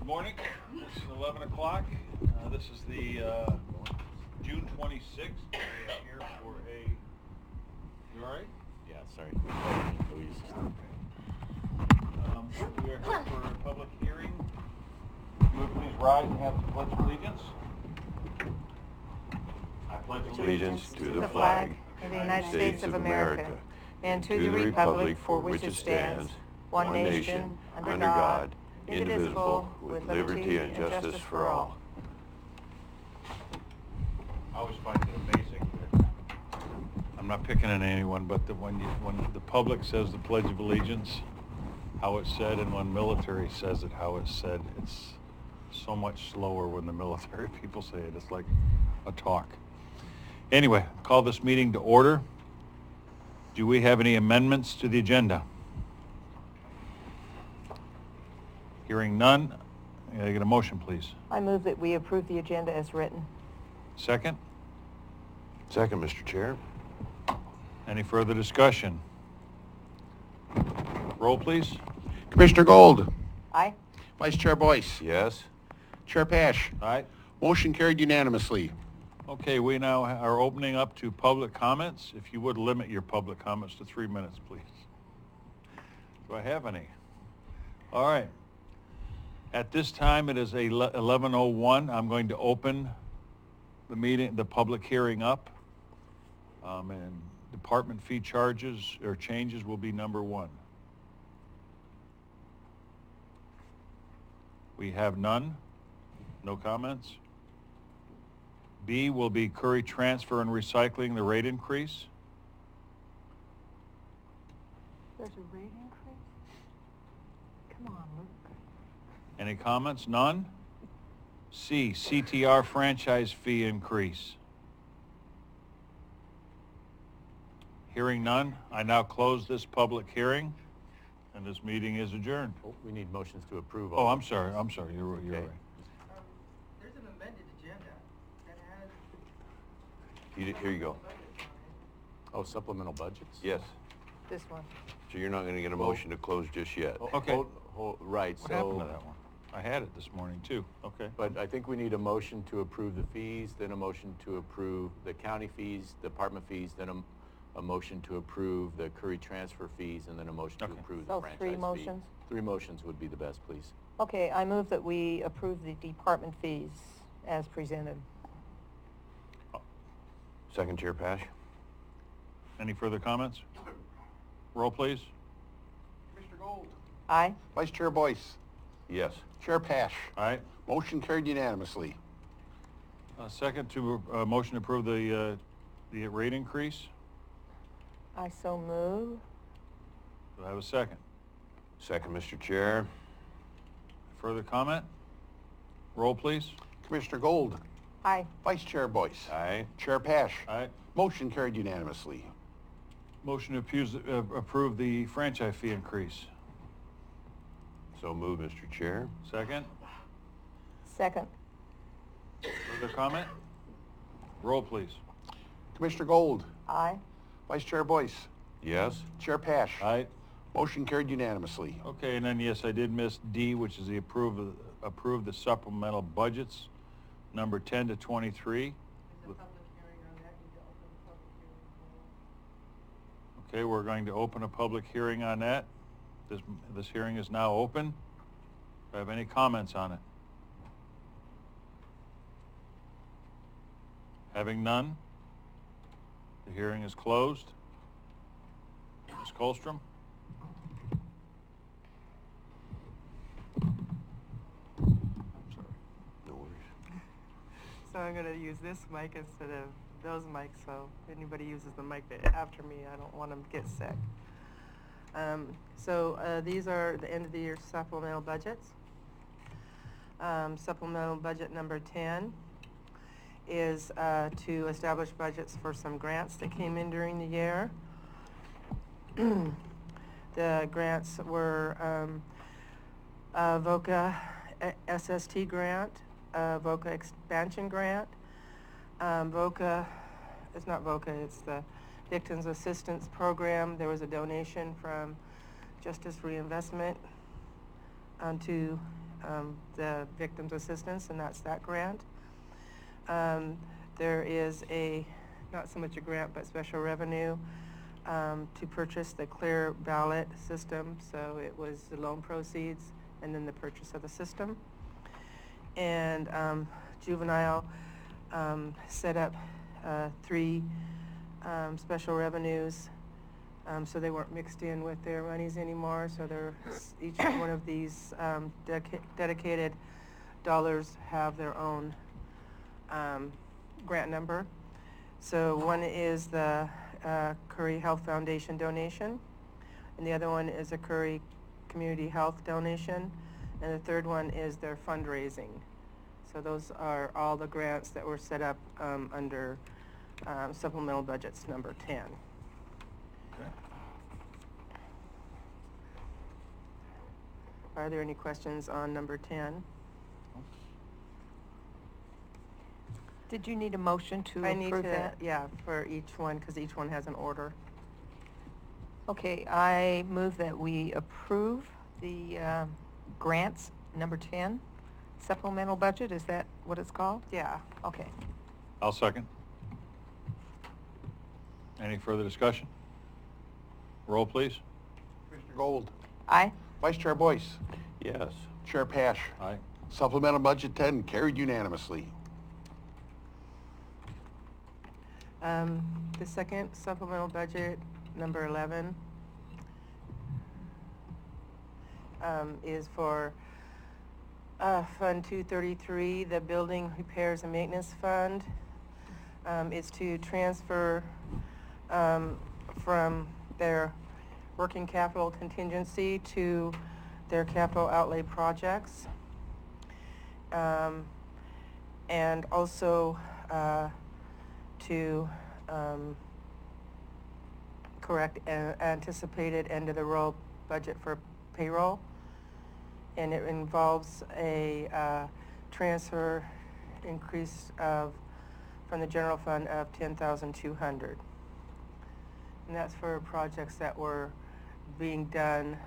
Good morning. It's 11 o'clock. This is the June 26th. We are here for a... You all right? Yeah, sorry. Louise. We are here for a public hearing. You would please rise and have the Pledge of Allegiance. I pledge Allegiance to the flag of the United States of America and to the republic for which it stands, one nation, under God, indivisible, with liberty and justice for all. I always find it amazing that I'm not picking on anyone, but when the public says the Pledge of Allegiance, how it's said, and when military says it, how it's said, it's so much slower when the military people say it. It's like a talk. Anyway, call this meeting to order. Do we have any amendments to the agenda? Hearing none, can I get a motion, please? I move that we approve the agenda as written. Second? Second, Mr. Chair. Any further discussion? Roll, please. Commissioner Gold. Aye. Vice Chair Boyce. Yes. Chair Pash. Aye. Motion carried unanimously. Okay, we now are opening up to public comments. If you would limit your public comments to 3 minutes, please. Do I have any? All right. At this time, it is 11:01. I'm going to open the meeting, the public hearing up. And department fee charges or changes will be number 1. We have none. No comments. B will be Curry Transfer and Recycling, the rate increase. There's a rate increase? Come on, Luke. Any comments? None? C, CTR franchise fee increase. Hearing none, I now close this public hearing, and this meeting is adjourned. Oh, we need motions to approve. Oh, I'm sorry, you're Okay. right. There's an amended agenda that has... Here you go. Oh, supplemental budgets? Yes, This one. so you're not going to get a motion to close just yet. Okay. Right, What happened to so, that one? I had it this morning, too. Okay. but I think we need a motion to approve the fees, then a motion to approve the county fees, department fees, then a motion to approve the Curry transfer fees, and then a motion to Okay. approve the So franchise 3 fee. motions? 3 motions would be the best, please. Okay, I move that we approve the department fees as presented. Second, Chair Pash. Any further comments? Roll, please. Commissioner Gold. Aye. Vice Chair Boyce. Yes. Chair Pash. All right. Motion carried unanimously. Second to motion to approve the rate increase. I so move. Do I have a second? Second, Mr. Chair. Further comment? Roll, please. Commissioner Gold. Aye. Vice Chair Boyce. Aye. Chair Pash. All right. Motion carried unanimously. Motion to approve the franchise fee increase. So moved, Mr. Chair. Second. Second. Further comment? Roll, please. Commissioner Gold. Aye. Vice Chair Boyce. Yes. Chair Pash. All right. Motion carried unanimously. Okay, and then, yes, I did miss D, which is the approve the supplemental budgets, number 10 to 23. There's a public hearing on that. You need to open the public hearing. Okay, we're going to open a public hearing on that. This hearing is now open. Do I have any comments on it? Having none, the hearing is closed. Ms. Colstrom? I'm sorry. No worries. So I'm going to use this mic instead of those mics, so if anybody uses the mic after me, I don't want them to get sick. These are the end of the year supplemental budgets. Supplemental budget number 10 is to establish budgets for some grants that came in during the year. The grants were VOCA SST grant, VOCA expansion grant, VOCA, it's not VOCA, it's the Victims Assistance Program. There was a donation from Justice Reinvestment to the victims' assistance, and that's that grant. There is not so much a grant, but special revenue to purchase the clear ballot system. So it was the loan proceeds and then the purchase of the system. And juvenile set up 3 special revenues, so they weren't mixed in with their monies anymore. So each one of these dedicated dollars have their own grant number. So one is the Curry Health Foundation donation, and the other one is a Curry Community Health donation, and the third one is their fundraising. So those are all the grants that were set up under supplemental budgets number 10. Okay. Are there any questions on number 10? Did you need a motion to I need approve to, that? yeah, for each one, because each one has an order. Okay, I move that we approve the grants, number 10, supplemental budget, is that what it's called? Yeah. Okay. I'll second. Any further discussion? Roll, please. Commissioner Gold, Aye. Vice Chair Boyce, Yes. Chair Pash. Aye. Supplemental budget 10 carried unanimously. The second supplemental budget, number 11, is for Fund 233, the Building Repairs and Maintenance Fund. It's to transfer from their working capital contingency to their capital outlay projects. And also to correct anticipated end-of-the-roll budget for payroll. And it involves a transfer increase from the general fund of $10,200. And that's for projects that were being done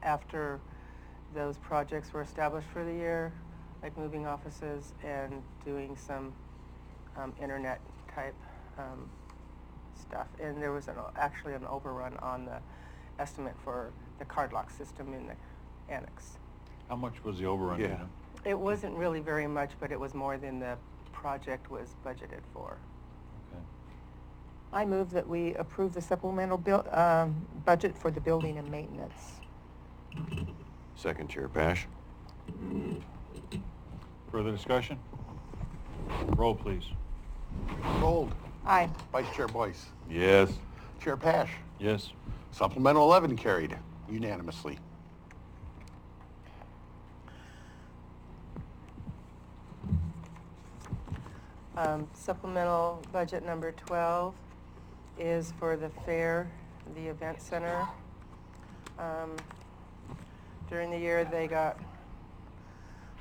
after those projects were established for the year, like moving offices and doing some internet type stuff. And there was actually an overrun on the estimate for the card lock system in the annex. How much was the overrun? do you Yeah. know? It wasn't really very much, but it was more than the project was budgeted for. Okay. I move that we approve the supplemental budget for the building and maintenance. Second, Chair Pash. Further discussion? Roll, please. Gold, Aye. Vice Chair Boyce, Yes. Chair Pash. Yes. Supplemental 11 carried unanimously. Supplemental budget number 12 is for the fair, the event center. During the year, they got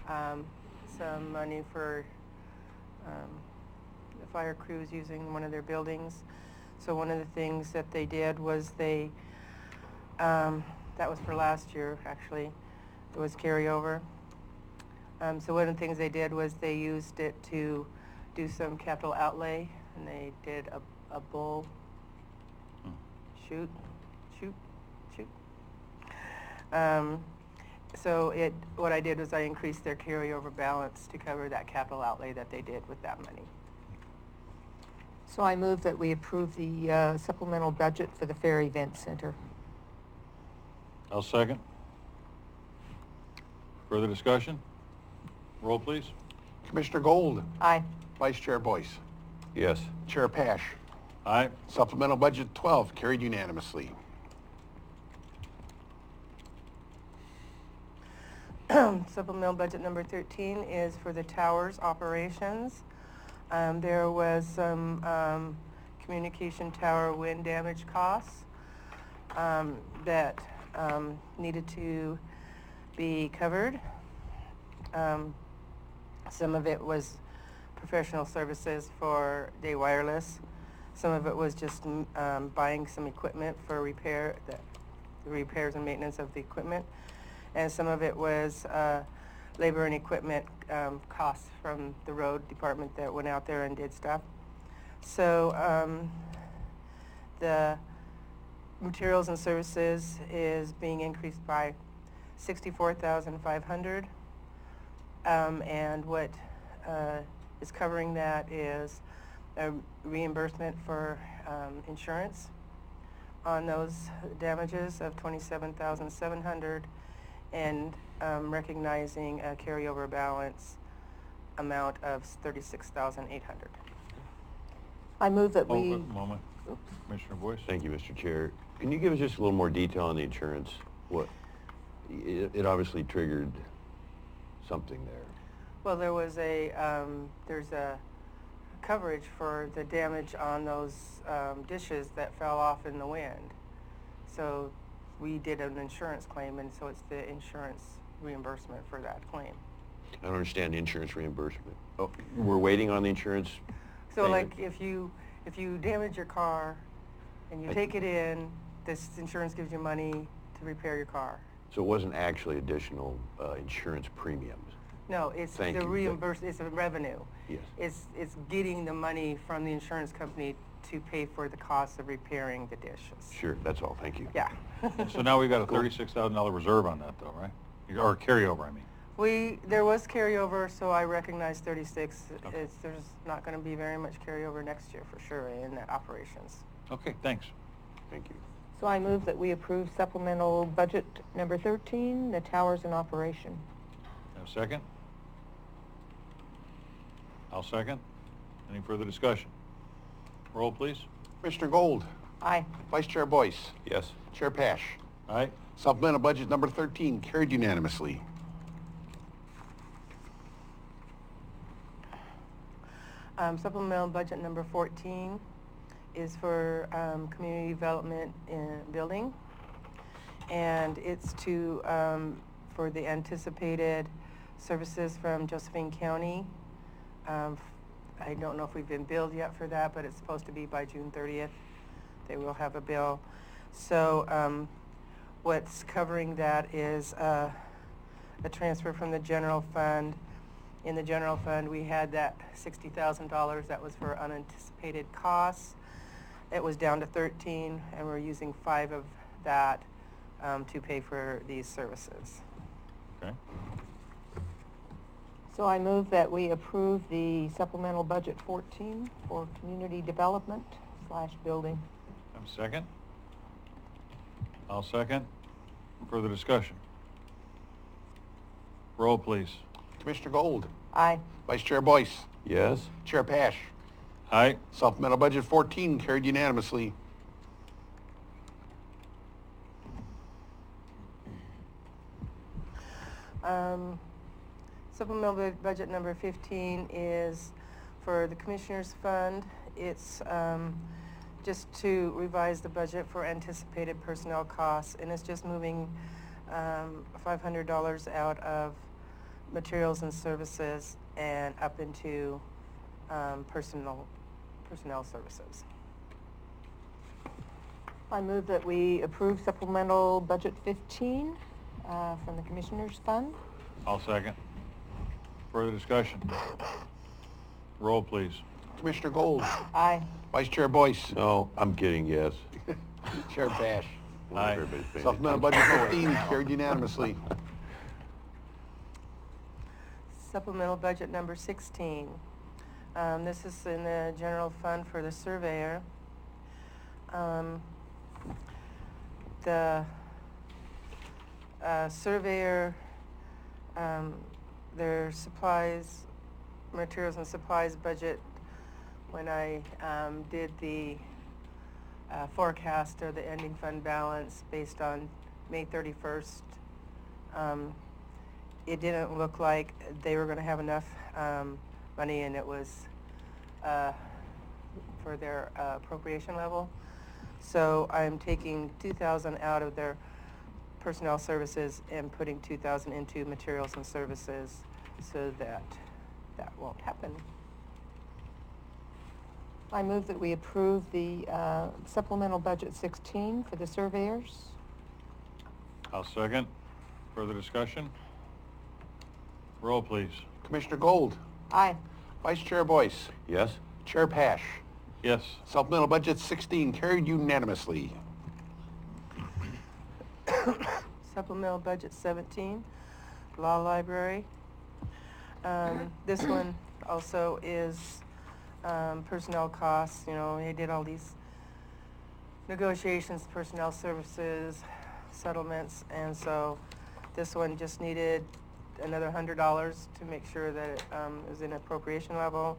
some money for the fire crews using one of their buildings. So one of the things that they did was that was for last year, actually. It was carryover. So one of the things they did was they used it to do some capital outlay, and they did a bull shoot. So what I did was I increased their carryover balance to cover that capital outlay that they did with that money. So I move that we approve the supplemental budget for the Fair Event Center. I'll second. Further discussion? Roll, please. Commissioner Gold, Aye. Vice Chair Boyce, Yes. Chair Pash. Aye. Supplemental budget 12 carried unanimously. Supplemental budget number 13 is for the towers operations. There was some communication tower wind damage costs that needed to be covered. Some of it was professional services for Day Wireless. Some of it was just buying some equipment for the repairs and maintenance of the equipment. And some of it was labor and equipment costs from the road department that went out there and did stuff. So the materials and services is being increased by $64,500. And what is covering that is a reimbursement for insurance on those damages of $27,700 and recognizing a carryover balance amount of $36,800. I move that Oh, we... a moment. Commissioner Boyce? Thank you, Mr. Chair. Can you give us just a little more detail on the insurance? It obviously triggered something there. Well, there was there's a coverage for the damage on those dishes that fell off in the wind. So we did an insurance claim, and so it's the insurance reimbursement for that claim. I don't understand the insurance reimbursement. Oh, we're waiting on the insurance So payment? like if you damage your car and you take it in, this insurance gives you money to repair your car. So it wasn't actually additional insurance premiums? No, it's Thank the you. it's a revenue. Yes. It's getting the money from the insurance company to pay for the cost of repairing the dishes. Sure, that's all. Thank you. Yeah. So now we've got a $36,000 reserve on that though, right? Or carryover, I mean. There was carryover, so I recognize 36. Okay. There's not going to be very much carryover next year for sure in the operations. Okay, thanks. Thank you. So I move that we approve supplemental budget number 13, the towers in operation. Have a second? I'll second. Any further discussion? Roll, please. Commissioner Gold, Aye. Vice Chair Boyce, Yes. Chair Pash. Aye. Supplemental budget number 13 carried unanimously. Supplemental budget number 14 is for community development in building. And it's to, for the anticipated services from Josephine County. I don't know if we've been billed yet for that, but it's supposed to be by June 30th. They will have a bill. So what's covering that is a transfer from the general fund. In the general fund, we had that $60,000 that was for unanticipated costs. It was down to 13, and we're using 5 of that to pay for these services. Okay. So I move that we approve the supplemental budget 14 for community development / building. Have a second? I'll second. Further discussion? Roll, please. Commissioner Gold, Aye. Vice Chair Boyce, Yes. Chair Pash. Aye. Supplemental budget 14 carried unanimously. Supplemental budget number 15 is for the Commissioners Fund. It's just to revise the budget for anticipated personnel costs, and it's just moving $500 out of materials and services and up into personnel services. I move that we approve supplemental budget 15 from the Commissioners Fund. I'll second. Further discussion? Roll, please. Commissioner Gold, Aye. Vice Chair Boyce, No, I'm kidding, yes. Chair Pash. Aye. Everybody's paying Supplemental attention. budget 15 carried unanimously. Supplemental budget number 16. This is in the general fund for the surveyor. The surveyor, their supplies, materials and supplies budget, when I did the forecast or the ending fund balance based on May 31st, it didn't look like they were going to have enough money, and it was for their appropriation level. So I'm taking $2,000 out of their personnel services and putting $2,000 into materials and services so that that won't happen. I move that we approve the supplemental budget 16 for the surveyors. I'll second. Further discussion? Roll, please. Commissioner Gold, Aye. Vice Chair Boyce, Yes? Chair Pash. Yes. Supplemental budget 16 carried unanimously. Supplemental budget 17, Law Library. This one also is personnel costs. You know, they did all these negotiations, personnel services, settlements, and so this one just needed another $100 to make sure that it was in appropriation level.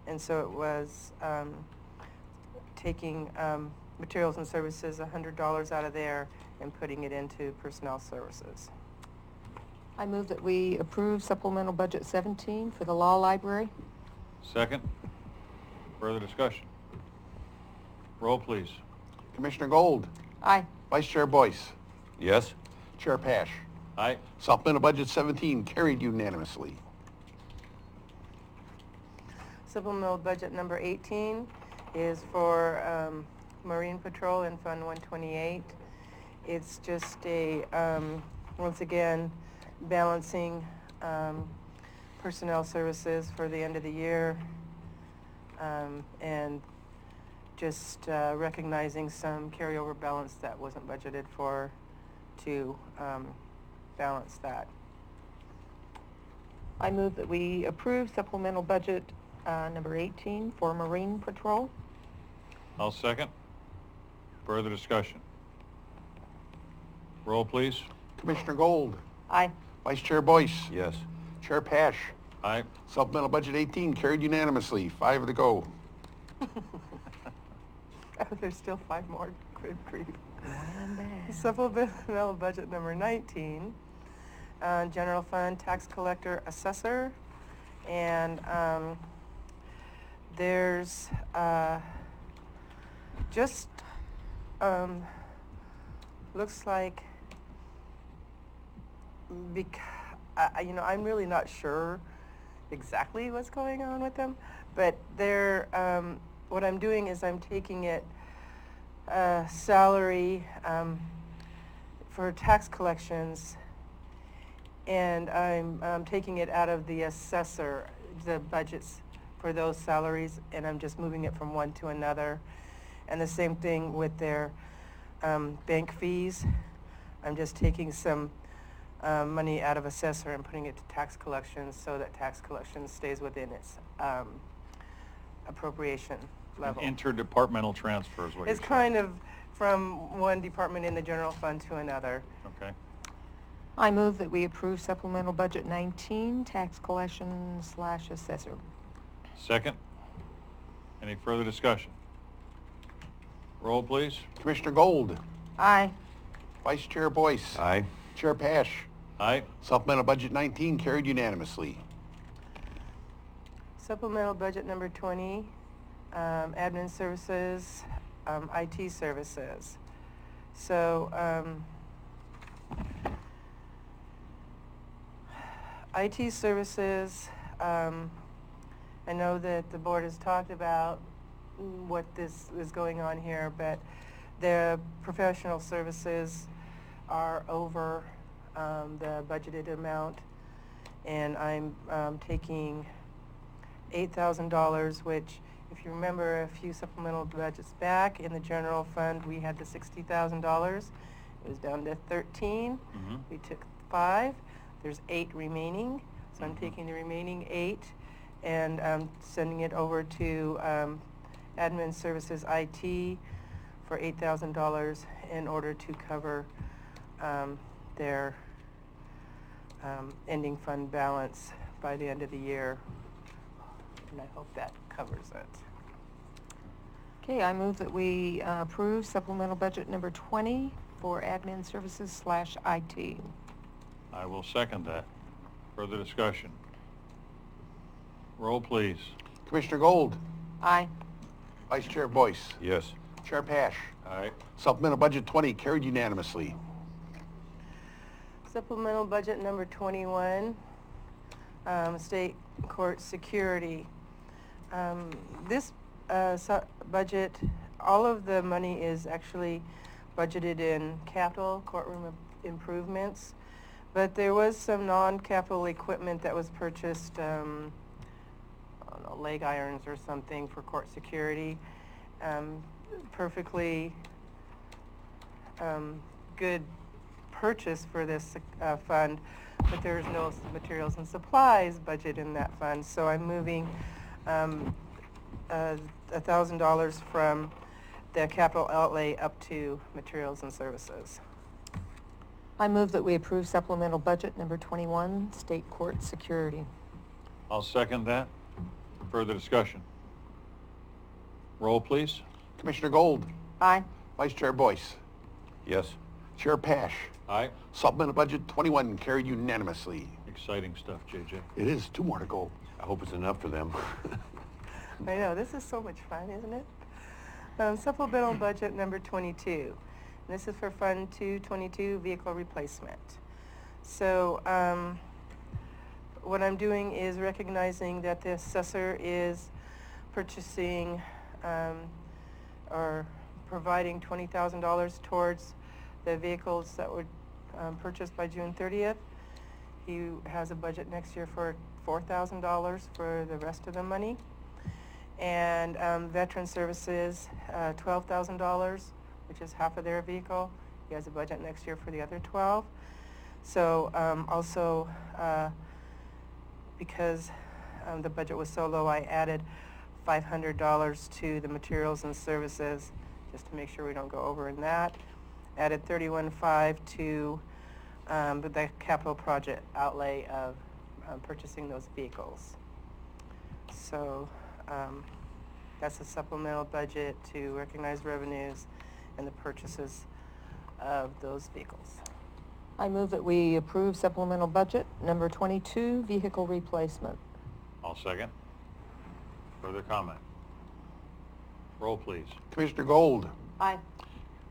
And so it was taking materials and services, $100 out of there and putting it into personnel services. I move that we approve supplemental budget 17 for the law library. Second. Further discussion? Roll, please. Commissioner Gold, Aye. Vice Chair Boyce, Yes? Chair Pash. Aye. Supplemental budget 17 carried unanimously. Supplemental budget number 18 is for Marine Patrol in Fund 128. It's just a, once again, balancing personnel services for the end of the year, and just recognizing some carryover balance that wasn't budgeted for to balance that. I move that we approve supplemental budget number 18 for Marine Patrol. I'll second. Further discussion? Roll, please. Commissioner Gold, Aye. Vice Chair Boyce, Yes. Chair Pash. Aye. Supplemental budget 18 carried unanimously. 5 to go. There's still 5 more. Good grief. Supplemental budget number 19, general fund, tax collector, assessor, and there's just looks like you know, I'm really not sure exactly what's going on with them, but they're what I'm doing is I'm taking it salary for tax collections, and I'm taking it out of the assessor, the budgets for those salaries, and I'm just moving it from one to another. And the same thing with their bank fees. I'm just taking some money out of assessor and putting it to tax collections so that tax collections stays within its appropriation level. Interdepartmental transfer is what It's you're kind saying. of from one department in the general fund to another. Okay. I move that we approve supplemental budget 19, tax collection / assessor. Second. Any further discussion? Roll, please. Commissioner Gold, Aye. Vice Chair Boyce, Aye. Chair Pash. Aye. Supplemental budget 19 carried unanimously. Supplemental budget number 20, admin services, IT services. So, IT services, I know that the board has talked about what this is going on here, but the professional services are over the budgeted amount, and I'm taking $8,000, which, if you remember a few supplemental budgets back in the general fund, we had the $60,000. It was down to 13. Mhm. We took 5. There's 8 remaining, so I'm taking the remaining 8 and sending it over to admin services IT for $8,000 in order to cover their ending fund balance by the end of the year. And I hope that covers it. Okay, I move that we approve supplemental budget number 20 for admin services / IT. I will second that. Further discussion? Roll, please. Commissioner Gold, Aye. Vice Chair Boyce, Yes. Chair Pash. Aye. Supplemental budget 20 carried unanimously. Supplemental budget number 21, state court security. This budget, all of the money is actually budgeted in capital courtroom improvements, But there was some non-capital equipment that was purchased, I don't know, leg irons or something for court security. Perfectly good purchase for this fund, but there's no materials and supplies budget in that fund. So I'm moving $1,000 from the capital outlay up to materials and services. I move that we approve supplemental budget number 21, state court security. I'll second that. Further discussion? Roll, please. Commissioner Gold, Aye. Vice Chair Boyce, Yes. Chair Pash. Aye. Supplemental budget 21 carried unanimously. Exciting stuff, JJ. It is 2 more to go. I hope it's enough for them. I know, this is so much fun, isn't it? Supplemental budget number 22. This is for Fund 222, vehicle replacement. So what I'm doing is recognizing that the assessor is purchasing or providing $20,000 towards the vehicles that were purchased by June 30th. He has a budget next year for $4,000 for the rest of the money. And Veteran Services, $12,000, which is half of their vehicle. He has a budget next year for the other 12. So also, because the budget was so low, I added $500 to the materials and services, just to make sure we don't go over in that. Added $31,500 to the capital project outlay of purchasing those vehicles. So that's a supplemental budget to recognize revenues and the purchases of those vehicles. I move that we approve supplemental budget number 22, vehicle replacement. I'll second. Further comment? Roll, please. Commissioner Gold, Aye.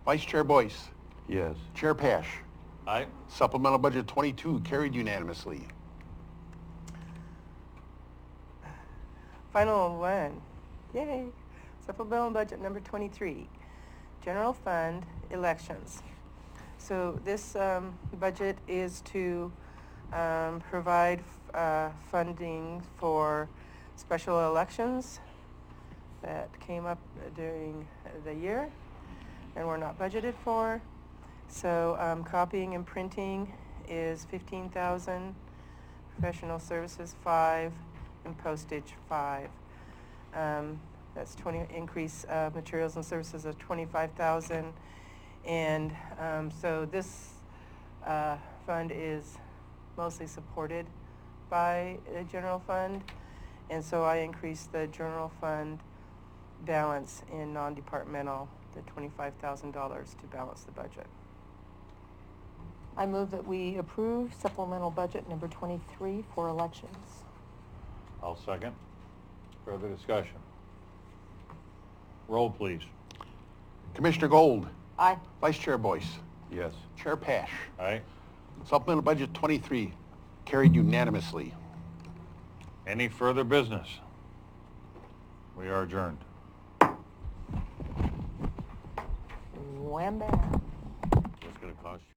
Vice Chair Boyce, Yes. Chair Pash. Aye. Supplemental budget 22 carried unanimously. Final one. Yay. Supplemental budget number 23, general fund elections. So this budget is to provide funding for special elections that came up during the year and were not budgeted for. So copying and printing is $15,000, professional services $5,000, and postage $5,000. That's 20 increase of materials and services of $25,000. And so this fund is mostly supported by the general fund. And so I increased the general fund balance in non-departmental, the $25,000 to balance the budget. I move that we approve supplemental budget number 23 for elections. I'll second. Further discussion? Roll, please. Commissioner Gold, Aye. Vice Chair Boyce, Yes. Chair Pash. Aye. Supplemental budget 23 carried unanimously. Any further business? We are adjourned. Wham bam. What's going to cost you?